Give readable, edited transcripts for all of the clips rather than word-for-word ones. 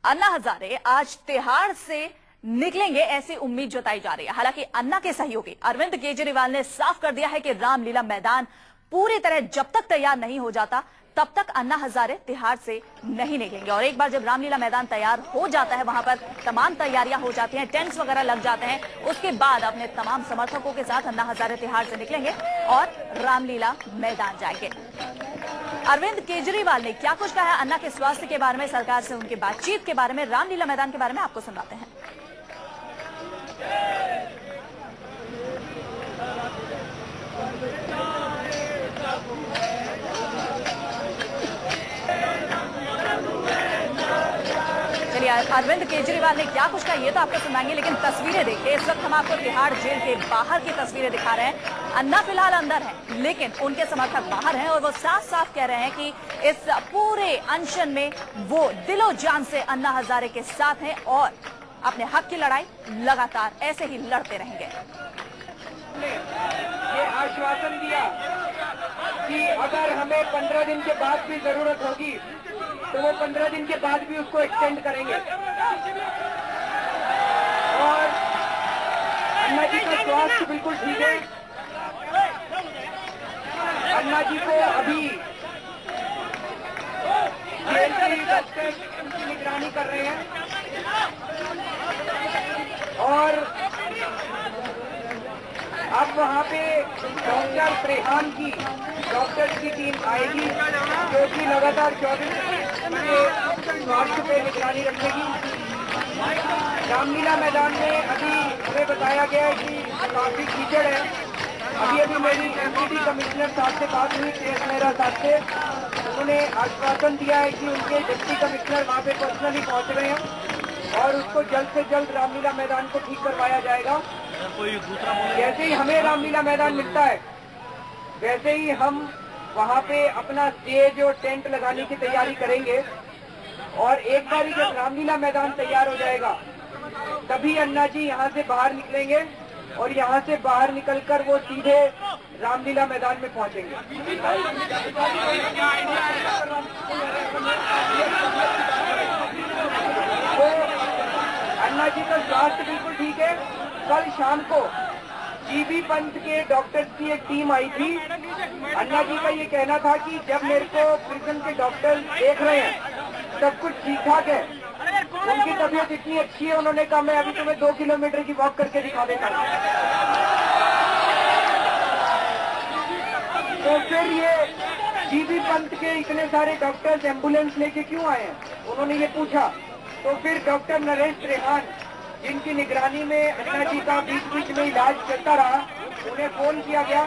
अन्ना हजारे आज तिहाड़ से निकलेंगे ऐसी उम्मीद जताई जा रही है। हालांकि अन्ना के सहयोगी अरविंद केजरीवाल ने साफ कर दिया है कि रामलीला मैदान पूरी तरह जब तक तैयार नहीं हो जाता तब तक अन्ना हजारे तिहाड़ से नहीं निकलेंगे। और एक बार जब रामलीला मैदान तैयार हो जाता है, वहां पर तमाम तैयारियां हो जाती हैं, टेंट्स वगैरह लग जाते हैं, उसके बाद अपने तमाम समर्थकों के साथ अन्ना हजारे तिहाड़ से निकलेंगे और रामलीला मैदान जाएंगे। अरविंद केजरीवाल ने क्या कुछ कहा है अन्ना के स्वास्थ्य के बारे में, सरकार से उनकी बातचीत के बारे में, रामलीला मैदान के बारे में आपको सुनाते हैं। चलिए, अरविंद केजरीवाल ने क्या कुछ कहा ये तो आपको सुनाएंगे, लेकिन तस्वीरें देखिए। इस वक्त हम आपको तिहाड़ जेल के बाहर की तस्वीरें दिखा रहे हैं। अन्ना फिलहाल अंदर है, लेकिन उनके समर्थक बाहर हैं और वो साफ साफ कह रहे हैं कि इस पूरे अनशन में वो दिलो जान से अन्ना हजारे के साथ हैं और अपने हक की लड़ाई लगातार ऐसे ही लड़ते रहेंगे। ये आश्वासन दिया कि अगर हमें 15 दिन के बाद भी जरूरत होगी तो वो 15 दिन के बाद भी उसको एक्सटेंड करेंगे। और अन्ना जी का स्वास्थ्य बिल्कुल ठीक है। अन्ना जी को अभी जेल के डॉक्टर उनकी निगरानी कर रहे हैं और अब वहाँ पे डॉक्टर त्रेहान की डॉक्टर्स की टीम आएगी जो कि लगातार 24 घंटे स्वास्थ्य पे निगरानी रखेगी। रामलीला मैदान में अभी हमें बताया गया है कि काफी कीचड़ है। अभी मेरी एमपीडी कमिश्नर साहब से बात हुई, तेज मेहरा साहब से, उन्होंने आश्वासन दिया है कि उनके डिप्टी कमिश्नर वहाँ पे पर्सनली पहुँच रहे हैं और उसको जल्द से जल्द रामलीला मैदान को ठीक करवाया जाएगा। जैसे ही हमें रामलीला मैदान मिलता है वैसे ही हम वहाँ पे अपना स्टेज और टेंट लगाने की तैयारी करेंगे और एक बार जब रामलीला मैदान तैयार हो जाएगा तभी अन्ना जी यहाँ से बाहर निकलेंगे और यहाँ से बाहर निकलकर वो सीधे रामलीला मैदान में पहुँचेंगे। तो अन्ना जी का स्वास्थ्य बिल्कुल ठीक है। कल शाम को जीबी पंत के डॉक्टर्स की एक टीम आई थी। अन्ना जी का ये कहना था कि जब मेरे को प्रिजन के डॉक्टर देख रहे हैं सब कुछ ठीक ठाक है, उनकी तबीयत इतनी अच्छी है, उन्होंने कहा मैं अभी तुम्हें 2 किलोमीटर की वॉक करके दिखा देता हूँ। तो फिर ये जीबी पंत के इतने सारे डॉक्टर्स एम्बुलेंस लेके क्यों आए हैं, उन्होंने ये पूछा। तो फिर डॉक्टर नरेश त्रेहान जिनकी निगरानी में अन्ना जी का बीच बीच में इलाज चलता रहा, उन्हें फोन किया गया।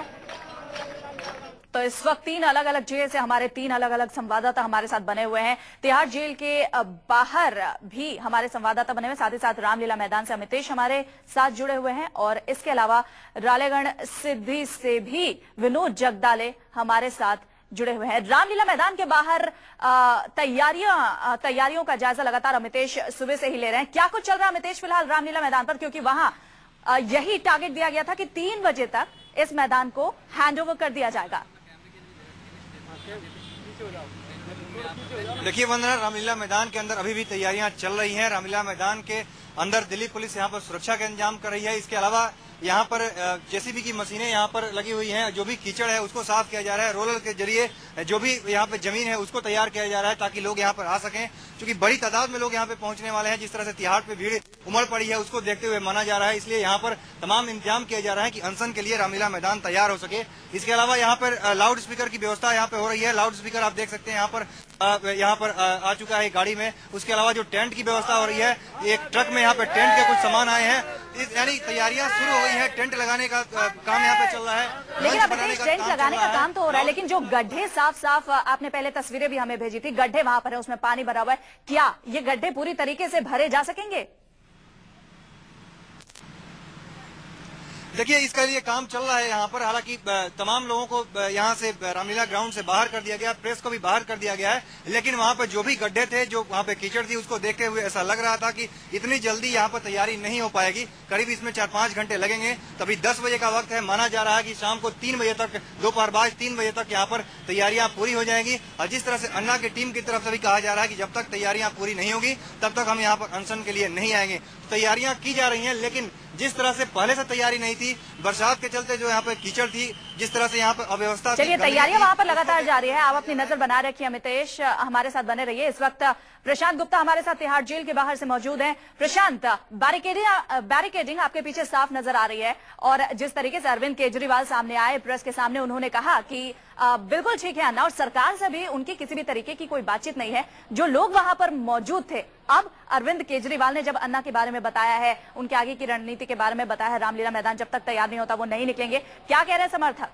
तो इस वक्त 3 अलग अलग जेल से हमारे 3 अलग अलग संवाददाता हमारे साथ बने हुए हैं। तिहाड़ जेल के बाहर भी हमारे संवाददाता बने हुए, साथ ही साथ रामलीला मैदान से अमितेश हमारे साथ जुड़े हुए हैं और इसके अलावा रालेगण सिद्धि से भी विनोद जगदाले हमारे साथ जुड़े हुए हैं। रामलीला मैदान के बाहर तैयारियों का जायजा लगातार अमितेश सुबह से ही ले रहे हैं। क्या कुछ चल रहा है अमितेश फिलहाल रामलीला मैदान पर, क्योंकि वहां यही टारगेट दिया गया था कि 3 बजे तक इस मैदान को हैंडओवर कर दिया जाएगा। देखिए वंदना, रामलीला मैदान के अंदर अभी भी तैयारियां चल रही हैं। रामलीला मैदान के अंदर दिल्ली पुलिस यहां पर सुरक्षा का इंतजाम कर रही है। इसके अलावा यहाँ पर जेसीबी की मशीनें यहाँ पर लगी हुई हैं। जो भी कीचड़ है उसको साफ किया जा रहा है। रोलर के जरिए जो भी यहाँ पे जमीन है उसको तैयार किया जा रहा है ताकि लोग यहाँ पर आ सकें, क्योंकि बड़ी तादाद में लोग यहाँ पे पहुंचने वाले हैं। जिस तरह से तिहाड़ पे भीड़ उमड़ पड़ी है उसको देखते हुए माना जा रहा है, इसलिए यहाँ पर तमाम इंतजाम किया जा रहा है कि अनशन के लिए रामलीला मैदान तैयार हो सके। इसके अलावा यहाँ पर लाउड स्पीकर की व्यवस्था यहाँ पे हो रही है। लाउड स्पीकर आप देख सकते हैं यहाँ पर आ चुका है गाड़ी में। उसके अलावा जो टेंट की व्यवस्था हो रही है, एक ट्रक में यहाँ पे टेंट के कुछ सामान आए हैं, यानी तैयारियां शुरू हो गई है। टेंट लगाने का काम यहाँ पे चल रहा है, लेकिन अब टेंट लगाने का काम तो हो रहा है, लेकिन जो गड्ढे साफ साफ आपने पहले तस्वीरें भी हमें भेजी थी, गड्ढे वहां पर है, उसमें पानी भरा हुआ है, क्या ये गड्ढे पूरी तरीके से भरे जा सकेंगे? देखिए, इसका लिए काम चल रहा है यहाँ पर। हालांकि तमाम लोगों को यहाँ से रामलीला ग्राउंड से बाहर कर दिया गया, प्रेस को भी बाहर कर दिया गया है, लेकिन वहाँ पर जो भी गड्ढे थे, जो वहाँ पे कीचड़ थी, उसको देखते हुए ऐसा लग रहा था कि इतनी जल्दी यहाँ पर तैयारी नहीं हो पाएगी। करीब इसमें 4-5 घंटे लगेंगे। तभी 10 बजे का वक्त है, माना जा रहा है कि शाम को 3 बजे तक, दोपहर बाद 3 बजे तक यहाँ पर तैयारियां पूरी हो जाएंगी। और जिस तरह से अन्ना की टीम की तरफ से भी कहा जा रहा है कि जब तक तैयारियां पूरी नहीं होगी तब तक हम यहाँ पर अनशन के लिए नहीं आएंगे। तैयारियां की जा रही हैं, लेकिन जिस तरह से पहले से तैयारी नहीं थी, बरसात के चलते जो यहाँ पर कीचड़ थी, जिस तरह से यहाँ पर अव्यवस्था। चलिए, तैयारियां वहां पर लगातार जारी है। आप अपनी नजर बना रखिए। अमितेश हमारे साथ बने रहिए। इस वक्त प्रशांत गुप्ता हमारे साथ तिहाड़ जेल के बाहर से मौजूद हैं। प्रशांत, बैरिकेडिंग आपके पीछे साफ नजर आ रही है, और जिस तरीके से अरविंद केजरीवाल सामने आए प्रेस के सामने, उन्होंने कहा कि बिल्कुल ठीक है अन्ना, और सरकार से भी उनकी किसी भी तरीके की कोई बातचीत नहीं है। जो लोग वहां पर मौजूद थे, अब अरविंद केजरीवाल ने जब अन्ना के बारे में बताया है, उनके आगे की रणनीति के बारे में बताया है, रामलीला मैदान जब तक तैयार नहीं होता वो नहीं निकलेंगे, क्या कह रहे हैं समर्थक?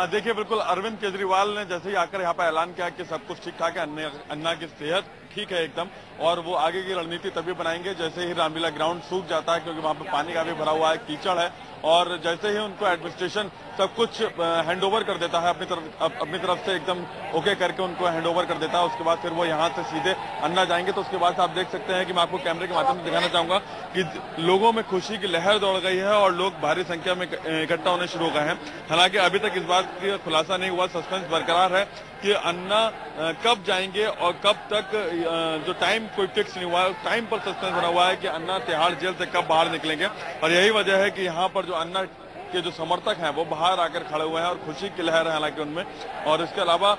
देखिए, बिल्कुल अरविंद केजरीवाल ने जैसे ही आकर यहाँ पर ऐलान किया कि सब कुछ ठीक ठाक है, अन्ना की सेहत ठीक है एकदम, और वो आगे की रणनीति तभी बनाएंगे जैसे ही रामलीला ग्राउंड सूख जाता है, क्योंकि वहाँ पर पानी का भी भरा हुआ है, कीचड़ है, और जैसे ही उनको एडमिनिस्ट्रेशन सब कुछ हैंडओवर कर देता है अपनी तरफ से एकदम ओके करके उनको हैंडओवर कर देता है, उसके बाद फिर वो यहाँ से सीधे अन्ना जाएंगे। तो उसके बाद आप देख सकते हैं कि मैं आपको कैमरे के माध्यम से दिखाना चाहूंगा कि लोगों में खुशी की लहर दौड़ गई है और लोग भारी संख्या में इकट्ठा होने शुरू हो गए हैं। हालांकि अभी तक इस बात का खुलासा नहीं हुआ, सस्पेंस बरकरार है कि अन्ना कब जाएंगे और कब तक, जो टाइम कोई फिक्स नहीं हुआ है, टाइम पर सस्पेंस बना हुआ है कि अन्ना तिहाड़ जेल से कब बाहर निकलेंगे। और यही वजह है कि यहाँ पर जो अन्ना के जो समर्थक हैं वो बाहर आकर खड़े हुए हैं और खुशी की लहर है हालांकि उनमें, और इसके अलावा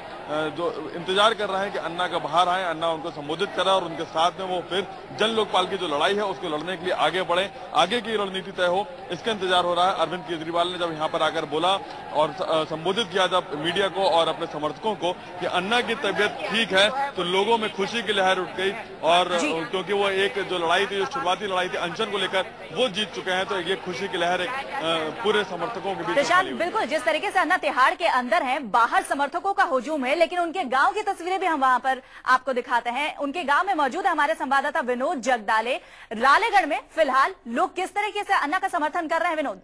जो इंतजार कर रहे हैं कि अन्ना का बाहर आए, अन्ना उनको संबोधित करे और उनके साथ में वो फिर जन लोकपाल की जो लड़ाई है उसको लड़ने के लिए आगे बढ़े, आगे की रणनीति तय हो, इसका इंतजार हो रहा है। अरविंद केजरीवाल ने जब यहाँ पर आकर बोला और संबोधित किया जब मीडिया को और अपने समर्थकों को कि अन्ना की तबीयत ठीक है, तो लोगों में खुशी की लहर उठ गई, और क्योंकि वो एक जो लड़ाई थी, जो शुरुआती लड़ाई थी अनशन को लेकर, वो जीत चुके हैं, तो ये खुशी की लहर एक पूरे समर्थकों के बीच। प्रशांत, बिल्कुल जिस तरीके से अन्ना तिहाड़ के अंदर हैं, बाहर समर्थकों का हुजूम है, लेकिन उनके गांव की तस्वीरें भी हम वहां पर आपको दिखाते हैं। उनके गांव में मौजूद है हमारे संवाददाता विनोद जगदाले। रालेगढ़ में फिलहाल लोग किस तरीके से अन्ना का समर्थन कर रहे हैं विनोद?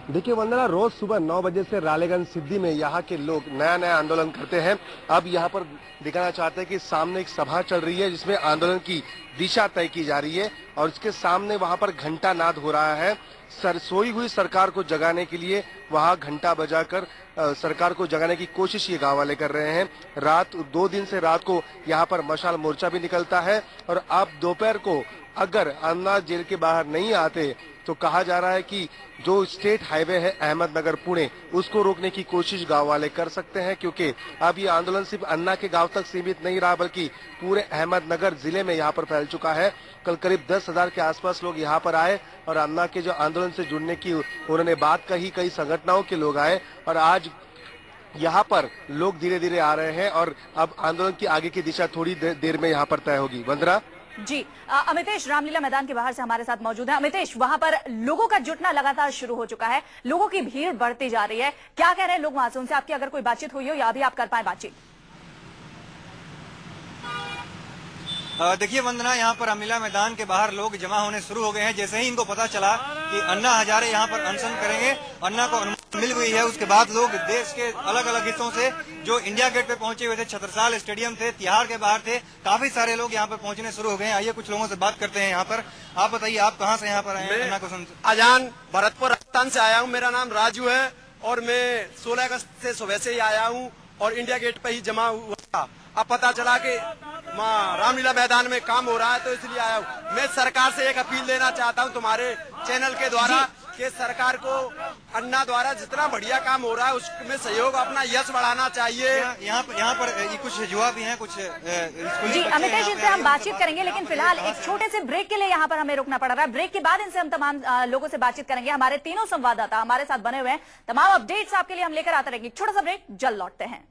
देखिए वंदना, रोज सुबह 9 बजे से रालेगंज सिद्धि में यहाँ के लोग नया आंदोलन करते हैं। अब यहाँ पर दिखाना चाहते हैं कि सामने एक सभा चल रही है जिसमें आंदोलन की दिशा तय की जा रही है, और इसके सामने वहाँ पर घंटा नाद हो रहा है। सोई हुई सरकार को जगाने के लिए वहाँ घंटा बजाकर सरकार को जगाने की कोशिश ये गांव वाले कर रहे हैं। 2 दिन से रात को यहाँ पर मशाल मोर्चा भी निकलता है, और अब दोपहर को अगर अन्ना जेल के बाहर नहीं आते तो कहा जा रहा है कि जो स्टेट हाईवे है अहमदनगर पुणे, उसको रोकने की कोशिश गांव वाले कर सकते हैं, क्योंकि अब ये आंदोलन सिर्फ अन्ना के गांव तक सीमित नहीं रहा बल्कि पूरे अहमदनगर जिले में यहाँ पर फैल चुका है। कल करीब 10,000 के आसपास लोग यहाँ पर आए और अन्ना के जो आंदोलन से जुड़ने की उन्होंने बात कही। कई संगठनों के लोग आए और आज यहाँ पर लोग धीरे धीरे आ रहे हैं, और अब आंदोलन की आगे की दिशा थोड़ी देर में यहाँ पर तय होगी। वंदना जी, अमितेश रामलीला मैदान के बाहर से हमारे साथ मौजूद है। अमितेश, वहां पर लोगों का जुटना लगातार शुरू हो चुका है, लोगों की भीड़ बढ़ती जा रही है, क्या कह रहे हैं लोग वहां से? उनसे आपकी अगर कोई बातचीत हुई हो या अभी आप कर पाए बातचीत? देखिए वंदना, यहाँ पर रामलीला मैदान के बाहर लोग जमा होने शुरू हो गए हैं। जैसे ही इनको पता चला कि अन्ना हजारे यहाँ पर अनशन करेंगे, अन्ना को अनुमति मिल गई है, उसके बाद लोग देश के अलग अलग हिस्सों से जो इंडिया गेट पे पहुंचे हुए थे, छत्रसाल स्टेडियम थे, तिहाड़ के बाहर थे, काफी सारे लोग यहाँ पर पहुंचने शुरू हो गए हैं। आइए कुछ लोगों से बात करते हैं यहाँ पर। आप बताइए, आप कहाँ से यहाँ पर आए हैं? अन्ना को अजान भरतपुर राजस्थान से आया हूँ। मेरा नाम राजू है और मैं 16 अगस्त से सुबह से ही आया हूँ और इंडिया गेट पे ही जमा हुआ था। अब पता चला कि रामलीला मैदान में काम हो रहा है, तो इसलिए आया हूँ। मैं सरकार से एक अपील देना चाहता हूँ तुम्हारे चैनल के द्वारा कि सरकार को अन्ना द्वारा जितना बढ़िया काम हो रहा है उसमें सहयोग, अपना यश बढ़ाना चाहिए। यहाँ पर कुछ युवा भी हैं, कुछ जी अमितेश, इनसे हम बातचीत करेंगे, लेकिन फिलहाल एक छोटे से ब्रेक के लिए यहाँ पर हमें रुकना पड़ रहा है। ब्रेक के बाद इनसे हम तमाम लोगों से बातचीत करेंगे। हमारे तीनों संवाददाता हमारे साथ बने हुए हैं, तमाम अपडेट्स आपके लिए हम लेकर आते रहेंगे। छोटा सा ब्रेक, जल्द लौटते हैं।